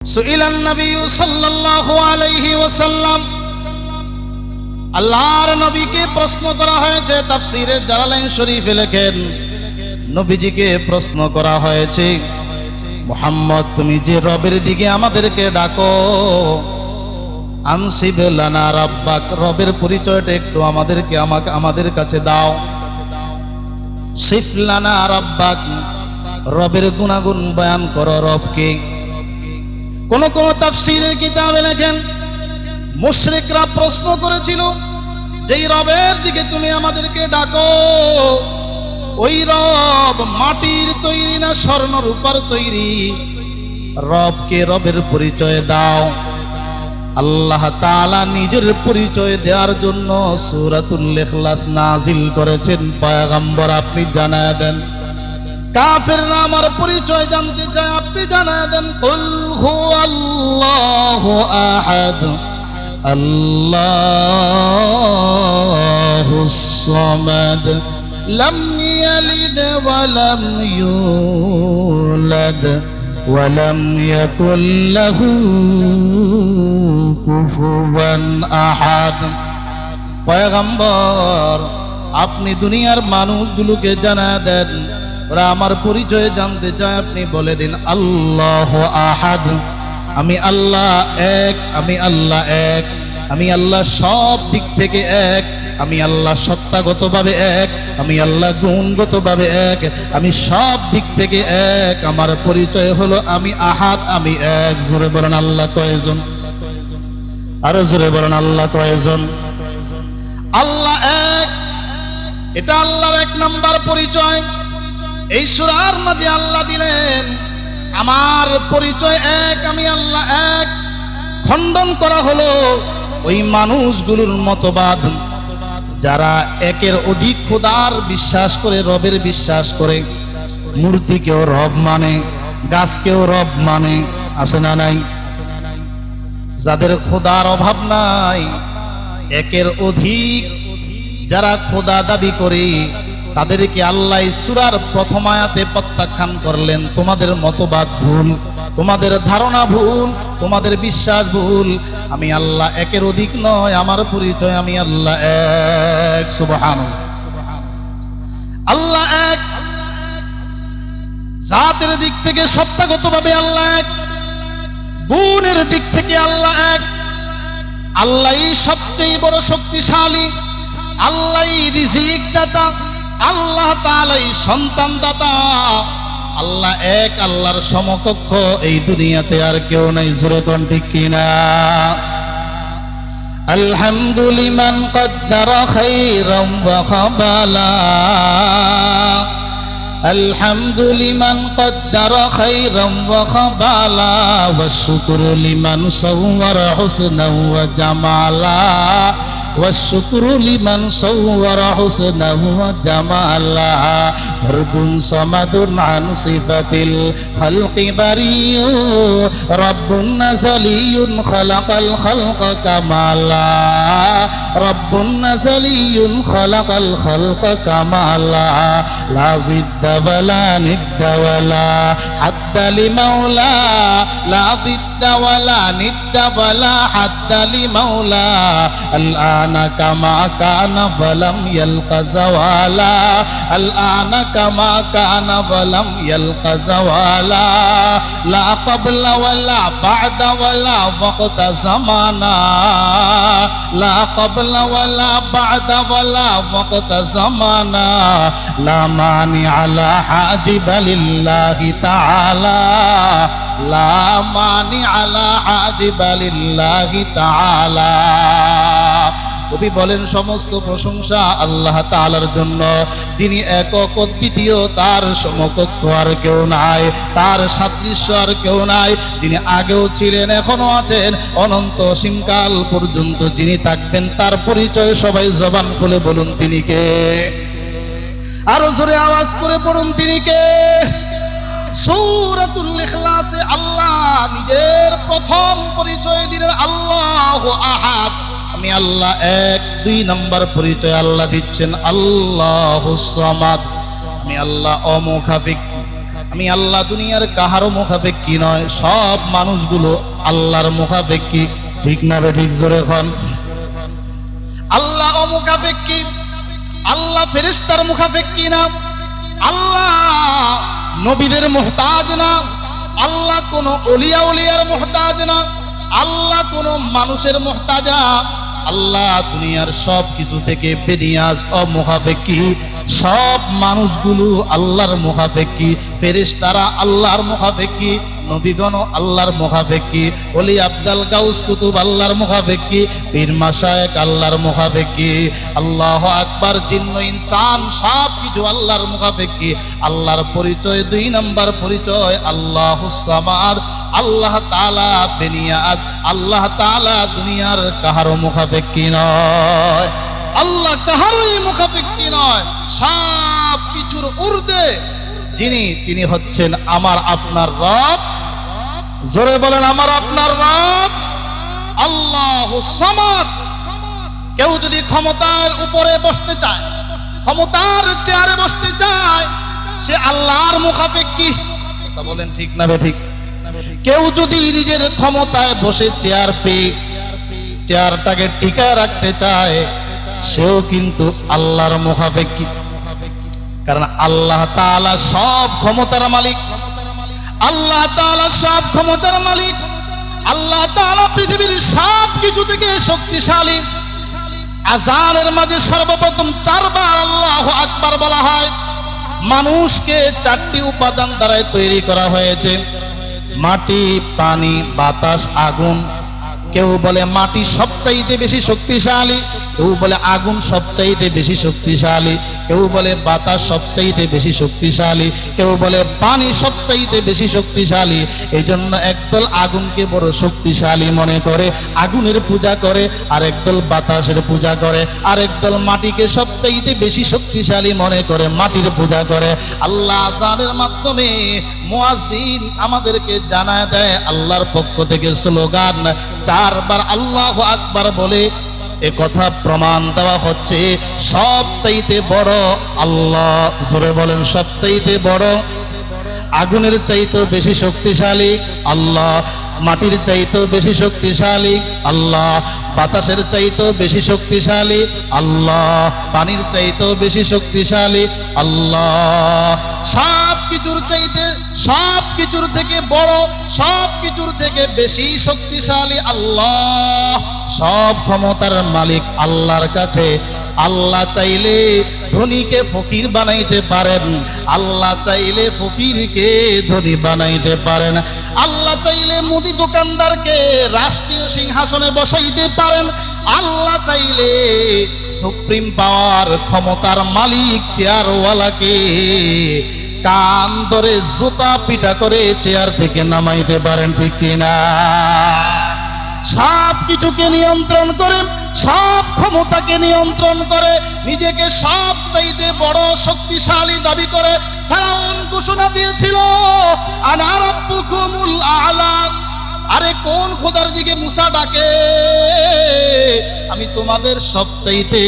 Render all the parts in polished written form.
সুইলান নবী সাল্লাল্লাহু আলাইহি ওয়াসাল্লাম, আল্লাহর নবীকে প্রশ্ন করা হয়েছে। তাফসীরে জালালাইন শরীফে লেখেন, নবীজিকে প্রশ্ন করা হয়েছে, মুহাম্মদ তুমি যে রবের দিকে আমাদেরকে ডাকো, আনসিব লানা রাব্বাক, রবের পরিচয়টা একটু আমাদের কাছে দাও। সিফ লানা রাব্বাক, রবের গুণাগুণ বয়ান করো রবকে। কোন কোন তাফসীরের কিতাবে লেখেন, মুশরিকরা প্রশ্ন করেছিল, যেই রবের দিকে তুমি আমাদেরকে ডাকো, ওই রব মাটির তৈরি না স্বর্ণ রূপার তৈরি? রবকে, রবের পরিচয় দাও। আল্লাহ তাআলা নিজের পরিচয় দেওয়ার জন্য সূরাতুল ইখলাস নাজিল করেছেন। পয়গম্বর আপনি জানায় দেন। কাফেররা আমার পরিচয় জানতে চায়, আপনি জানায় দেন, কুল হুয়াল্লাহু আহাদ আল্লাহুস সামাদ লাম ইয়ালিদ ওয়া লাম ইউলাদ ওয়া লাম ইয়াকুল লাহু কুফুয়ান আহাদ। পয়গম্বর আপনি দুনিয়ার মানুষগুলোকে জানায় দেন, ওরা আমার পরিচয় জানতে চায়, আপনি বলে দিন আল্লাহ আহাদ, আমি আল্লাহ এক, আমি আল্লাহ এক, আমি আল্লাহ সব দিক থেকে এক, আমি আল্লাহ সত্তাগতভাবে এক, আমি আল্লাহ গুণগতভাবে এক, আমি সব দিক থেকে এক, আমার পরিচয় হলো আমি আহাদ, আমি এক। জোরে বলেন আল্লাহ কয়জন? আরো জোরে বলেন আল্লাহ কয়জন? আল্লাহ এক, এটা আল্লাহর এক নাম্বার পরিচয়। এই সূরার মধ্যে আল্লাহ দিলেন, আমার পরিচয় এক, আমি আল্লাহ এক। খণ্ডন করা হলো ওই মানুষগুলোর মতবাদ, যারা একের অধিক খোদার বিশ্বাস করে, রবের বিশ্বাস করে, মূর্তিকেও রব মানে, গাছকেও রব মানে, আছে না নাই? যাদের খোদার অভাব নাই, একের অধিক যারা খোদা দাবি করে, তাদেরকে আল্লাহ সূরার প্রথম আয়াতে প্রত্যাখ্যান করলেন, তোমাদের মতবাদ ভুল, তোমাদের ধারণা ভুল, তোমাদের বিশ্বাস ভুল। আমি আল্লাহ একের অধিক নয়, আমার পরিচয় আমি আল্লাহ এক। সুবহানাল্লাহ। আল্লাহ এক, জাতের দিক থেকে সত্তাগতভাবে আল্লাহ এক, গুণের দিক থেকে আল্লাহ এক। আল্লাহই সবচেয়ে বড় শক্তিশালী, আল্লাহই রিজিক দাতা, আল্লাহ তাআলাই সন্তান দাতা। আল্লাহ এক, আল্লাহর সমকক্ষ এই দুনিয়াতে আর কেউ নাই। জোরে কোন ঠিক কিনা? আলহামদুলিমান কদ্দারা খাইরাম ওয়া খাবালা, আলহামদুলিমান কদ্দারা খাইরাম ওয়া খাবালা, ওয়াস শুকরু লিমান সাওয়ারা হুসনান ওয়া জামালা, والشكر لمن صور حسنه وجمالا، فرد صمد عن صفة الخلق بريء، رب نزلي خلق الخلق كمالا، رب نزلي خلق الخلق كمالا، لا ضد ولا ند ولا حد لمولى، لا ضد ولا ند ولا حد لمولى، الآن كما كان فلم يلق زوالا، الآن كما كان فلم يلق زوالا، لا قبل ولا بعد ولا وقت زمانا، لا قبل ولا بعد ولا وقت زمانا، لا مانع لا حاجب لله تعالى، لا مانع لا حاجب لله تعالى। কবি বলেন, সমস্ত প্রশংসা আল্লাহ তাআলার জন্য, তিনি একক অদ্বিতীয়, তার সমকক্ষ আর কেউ নাই, তার সাদৃশ্য আর কেউ নাই। তিনি আগেও ছিলেন, এখনো আছেন, অনন্ত অসীমকাল পর্যন্ত যিনি থাকবেন, তার পরিচয় সবাই জবান খুলে বলুন তিনি কে? আরো জোরে আওয়াজ করে পড়ুন তিনি কে? সূরাতুল ইখলাসে আল্লাহ নিজের প্রথম পরিচয় দিলেন আল্লাহু আহাদ, আমি আল্লাহ এক। 2 নম্বর পরিচয় আল্লাহ দিচ্ছেন আল্লাহুস সামাদ, আমি আল্লাহ অমুখাফিক, আমি আল্লাহ দুনিয়ার কাহারও মুখাপেক্ষী নয়, সব মানুষগুলো আল্লাহর মুখাপেক্ষী। ঠিক না বে ঠিক? জোরে খন। আল্লাহ মুখাপেক্ষী, আল্লাহ ফেরেশতার মুখাপেক্ষী না, আল্লাহ নবীদের মুহতাজ না, আল্লাহ কোন ওলিয়া উলিয়ার মুহতাজ না, আল্লাহ কোন মানুষের মুহতাজ না। আল্লাহ দুনিয়ার সব কিছু থেকে বেনিয়াজ ও মুখাপেক্ষী। সব মানুষগুলো আল্লাহর মুখাপেক্ষী, ফেরেশতারা আল্লাহর মুখাপেক্ষী, নবীগণ আল্লাহর মুখাপেক্ষী, ওলি আব্দাল গাউস কুতুব আল্লাহর মুখাপেক্ষী, পীর মাশায়েখ আল্লাহর মুখাপেক্ষী। আল্লাহু আকবার। জিন্ন ইনসান সব কিছু আল্লাহর মুখাপেক্ষী। আল্লাহর পরিচয়, 2 নম্বর পরিচয় আল্লাহুস সামাদ, আল্লাহ তাআলা বেনিয়াজ, আল্লাহ তাআলা দুনিয়ার কাহারও মুখাপেক্ষী নয়, আল্লাহ কাহারই মুখাপেক্ষী নয়। সব কিছুর ঊর্ধ্বে যিনি, তিনি হচ্ছেন আমার আপনার রব। জোরে বলেন, আমার আপনার রব আল্লাহুস সামাদ। কেউ যদি ক্ষমতার উপরে বসতে চায়, ক্ষমতার চেয়ারে বসতে চায়, সে আল্লাহর মুখাপেক্ষী। কথা বলেন ঠিক না বে ঠিক? কেউ যদি নিজের ক্ষমতায় বসে চেয়ার পেয়ে চেয়ারটাকে টিকায় রাখতে চায়, সেও কিন্তু আল্লাহর মুখাপেক্ষী। কারণ আল্লাহ তাআলা সব ক্ষমতার মালিক, আল্লাহ তাআলা সব ক্ষমতার মালিক, আল্লাহ তাআলা পৃথিবীর সব কিছু থেকে শক্তিশালী। আযানের মাঝে সর্বপ্রথম 4 বার আল্লাহু আকবার বলা হয়। মানুষকে 4টি উপাদান দ্বারাই তৈরি করা হয়েছে: মাটি, পানি, বাতাস, আগুন। কেউ বলে মাটি সবচাইতে বেশি শক্তিশালী, কেউ বলে আগুন সবচাইতে বেশি শক্তিশালী, কেউ বলে বাতাস সবচাইতে বেশি শক্তিশালী, কেউ বলে পানি সবচাইতে বেশি শক্তিশালী। এই জন্য একদল আগুনকে বড় শক্তিশালী মনে করে, আগুনের পূজা করে, আর একদল বাতাসের পূজা করে, আর একদল মাটিকে সবচাইতে বেশি শক্তিশালী মনে করে, মাটির পূজা করে। আল্লাহ আযানের মাধ্যমে মুয়াজ্জিন আমাদেরকে জানায় দেয়, আল্লাহর পক্ষ থেকে স্লোগান 4 বার আল্লাহু আকবার বলে এ কথা প্রমাণ দেওয়া হচ্ছে সবচাইতে বড় আল্লাহ। জোরে বলেন, সবচাইতে বড়। আগুনের চাইতেও বেশি শক্তিশালী আল্লাহ, মাটির চাইতেও বেশি শক্তিশালী আল্লাহ, বাতাসের চাইতেও বেশি শক্তিশালী আল্লাহ, পানির চাইতেও বেশি শক্তিশালী আল্লাহ। সব কিছুর চাইতে, সব কিছুর থেকে বড়, সব কিছুর থেকে বেশি শক্তিশালী আল্লাহ। সব ক্ষমতার মালিক আল্লাহর কাছে। আল্লাহ চাইলে ধনীকে ফকির বানাইতে পারেন, আল্লাহ চাইলে ফকিরকে ধনী বানাইতে পারেন, আল্লাহ চাইলে মুদি দোকানদারকে রাষ্ট্রীয় সিংহাসনে বসাইতে পারেন, আল্লাহ চাইলে সুপ্রিম পাওয়ার ক্ষমতার মালিক চেয়ারওয়ালাকে কান ধরে জুতা পিটা করে চেয়ার থেকে নামাইতে পারেন। ঠিক কিনা? সব কিছুকে নিয়ন্ত্রণ করে, সব ক্ষমতাকে নিয়ন্ত্রণ করে, নিজেকে সব চাইতে বড় শক্তিশালী দাবি করে ফেরাউন ঘোষণা দিয়েছিল, আনা রাব্বুকুমুল আ'লা। আরে কোন খোদার দিকে মুসা ডাকে? আমি তোমাদের সব চাইতে,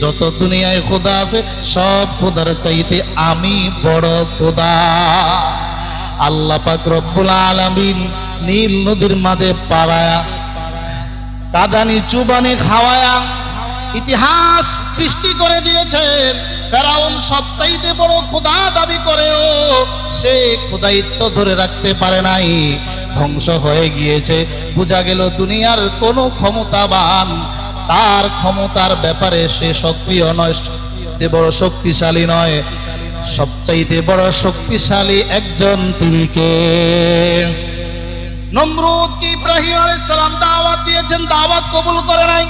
যত দুনিয়ায় খোদা আছে সব খোদার চাইতে আমি বড় খোদা। আল্লাহ পাক রব্বুল আলামিন নীল নদীর মাঝে পাড়ায়া, কাদানি চুবানি খাওয়ায়া ইতিহাস সৃষ্টি করে দিয়েছেন। ফেরাউন সবচাইতে বড় খোদা দাবি করেও সে খোদাইত্ব ধরে রাখতে পারে নাই, ধ্বংস হয়ে গিয়েছে। বোঝা গেল দুনিয়ার কোনো ক্ষমতাবান তার ক্ষমতার ব্যাপারে সে সক্রিয় নয়, বড় শক্তিশালী নয়। সবচাইতে বড় শক্তিশালী একজন, তিনি কে? নমরুদ কি ইব্রাহিম আলাইহিস সালাম দাওয়াত দিয়েছেন, দাওয়াত কবুল করে নাই।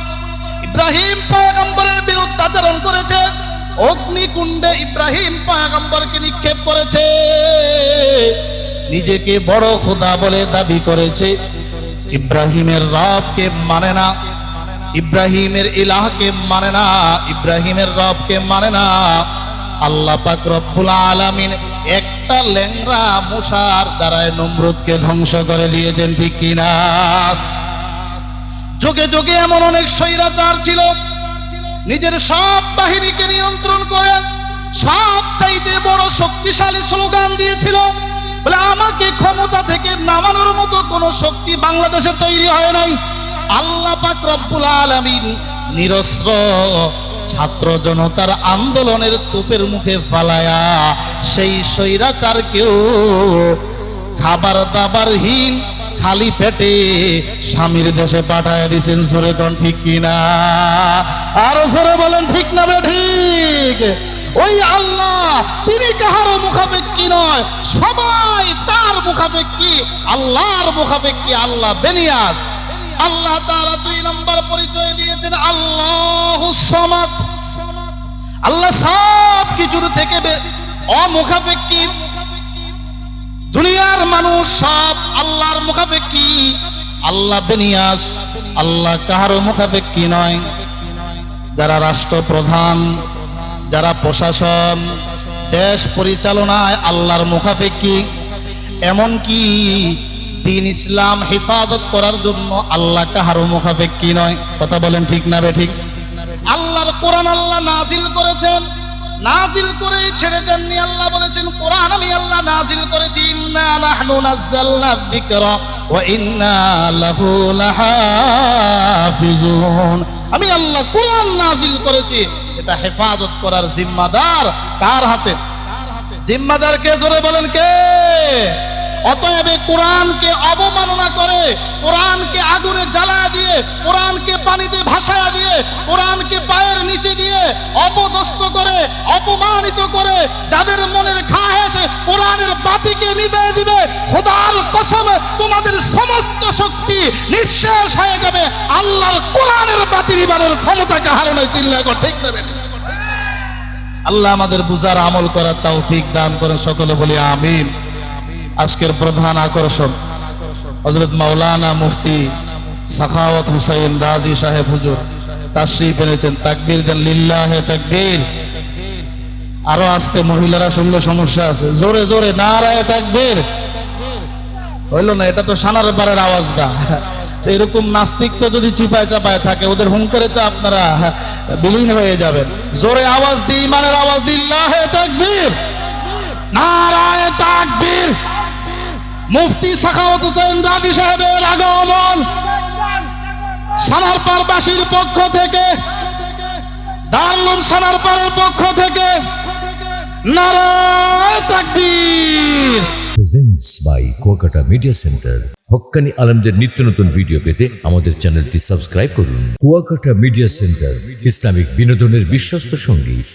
ইব্রাহিম পয়গম্বরের বিরুদ্ধে আচরণ করেছে, অগ্নিকুণ্ডে ইব্রাহিম পয়গম্বরকে নিক্ষেপ করেছে, নিজেকে বড় খোদা বলে দাবি করেছে। ইব্রাহিমের রবকে মানে না, ইব্রাহিমের ইলাহকে মানে না, ইব্রাহিমের রবকে মানে না। আল্লাহ পাক রব্বুল আলামিন একটা ল্যাংড়া মশার দ্বারায় নমরুদকে ধ্বংস করে দিয়েছেন। ঠিক কিনা? যুগে যুগে এমন অনেক স্বৈরাচার ছিল, নিজের সব বাহিনীকে নিয়ন্ত্রণ করে সবচাইতে বড় শক্তিশালী স্লোগান দিয়েছিল, বলে আমাকে ক্ষমতা থেকে নামানোর মতো কোনো শক্তি বাংলাদেশে তৈরি হয় নাই। আল্লাহ পাক রব্বুল আলামিন নিরস্ত্র ছাত্র জনতার আন্দোলনের তোপের মুখে ফালায়া সেই স্বৈরাচারকেও খাবার দাবারহীন খালি পেটে স্বামীর দেশে পাঠায় দিয়েছেন। জোরে কোন ঠিক কিনা? আরো জোরে বলেন ঠিক না ঠিক? ওই আল্লাহ, তিনি কাহারও মুখাপেক্ষী নয়, সবাই তার মুখাপেক্ষী, আল্লাহর মুখাপেক্ষী। আল্লাহ বেনিয়াজ। আল্লাহ তাআলা 2 নম্বর পরিচয় দিয়েছেন আল্লাহুস সামাদ। আল্লাহ সব কিছুর থেকে অমুখাপেক্ষী। দুনিয়ার মানুষ সব আল্লাহর মুখাপেক্ষী, আল্লাহ বেনিয়াজ। আল্লাহ কাহারও মুখাপেক্ষী নয়। যারা রাষ্ট্রপ্রধান, যারা প্রশাসন, দেশ পরিচালনায় আল্লাহর মুখাপেক্ষী। এমনকি দ্বীন ইসলাম হেফাজত করার জন্য আল্লাহ কাহারও মুখাপেক্ষী নয়। কথা বলেন ঠিক না ঠিক? আল্লাহর কোরআন আল্লাহ নাজিল করেছেন, নাজিল করেই ছেড়ে দেননি। আল্লাহ বলেছেন কোরআন আমি আল্লাহ নাজিল করেছি, ইন্না নাহনু নাযালনা যিকরা ওয়া ইন্না লাহু লাহাফিজুন। আমি আল্লাহ কোরআন নাজিল করেছি, এটা হেফাজত করার জিম্মাদার কার হাতে? জিম্মাদার কে? জোরে বলেন কে? অতএব কোরআনকে অবমাননা করে, কোরআনকে আগুনে জ্বালায় দিয়ে, কোরআনকে পানিতে ভাসায়া দিয়ে, কোরআনকে পায়ের নিচে দিয়ে অপদস্থ করে, অপমানিত করে যাদের মনের খাহেশ কোরআনের বাতিকে নিভিয়ে দিবে, খোদার কসম তোমাদের সমস্ত শক্তি নিঃশেষ হয়ে যাবে। আল্লাহর কোরআনের বাতি নিবানোর ক্ষমতা কাহারও নেই। চিল্লায় কর ঠিক নেবেন। আল্লাহ আমাদের বুঝার আমল করার তৌফিক দান করেন, সকলে বলি আমিন। আজকের প্রধান আকর্ষণ হযরত মাওলানা মুফতি সাখাওয়াত হুসাইন রাজি সাহেব হুজুর তাশরীফ এনেছেন। তাকবীর দেন, লিল্লাহে তাকবীর। আরো আসতে মহিলারা শুনলে সমস্যা আছে, জোরে জোরে নারায়ে তাকবীর। হইল না, এটা তো সানার বারের আওয়াজ দা। এরকম নাস্তিক তো যদি চিপায় চাপায় থাকে, ওদের হুঙ্কারে তো আপনারা বিলীন হয়ে যাবেন। জোরে আওয়াজ দিয়ে ইমানের আওয়াজ দিয়ে লিল্লাহে তাকবীর, নারায়ে তাকবীর। মুফতি সাখাওয়াত হোসেন রাজি সাহেবের আগমন সানারপাড়বাসীর পক্ষ থেকে, দারুল সানারপাড়ের পক্ষ থেকে নারায়ে তাকবীর। Presents by Kuakata media centre. হক্কানি আলেমদের নিত্য নতুন ভিডিও পেতে আমাদের চ্যানেলটি সাবস্ক্রাইব করুন। কুয়াকাটা মিডিয়া সেন্টার, ইসলামিক বিনোদনের বিশ্বস্ত সঙ্গী।